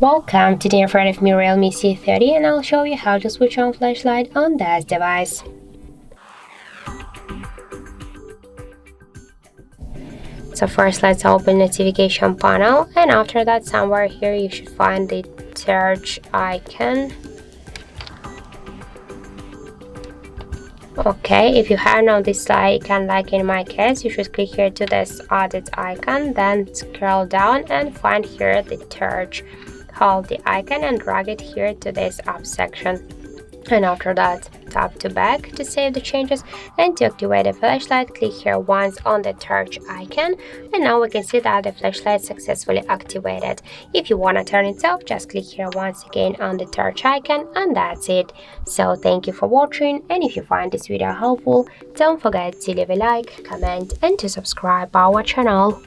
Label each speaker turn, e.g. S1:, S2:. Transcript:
S1: Welcome, today in front of me REALME C30 and I'll show you how to switch on flashlight on this device. So first let's open notification panel, and after that somewhere here you should find the search icon. Okay, if you have on this icon like in my case, you should click here to this added icon, then scroll down and find here the search. Hold the icon and drag it here to this up section, and after that tap to back to save the changes, and to activate the flashlight click here once on the search icon, and now we can see that the flashlight successfully activated. If you want to turn it off, just click here once again on the search icon, and that's it. So thank you for watching, and if you find this video helpful, don't forget to leave a like, comment and to subscribe our channel.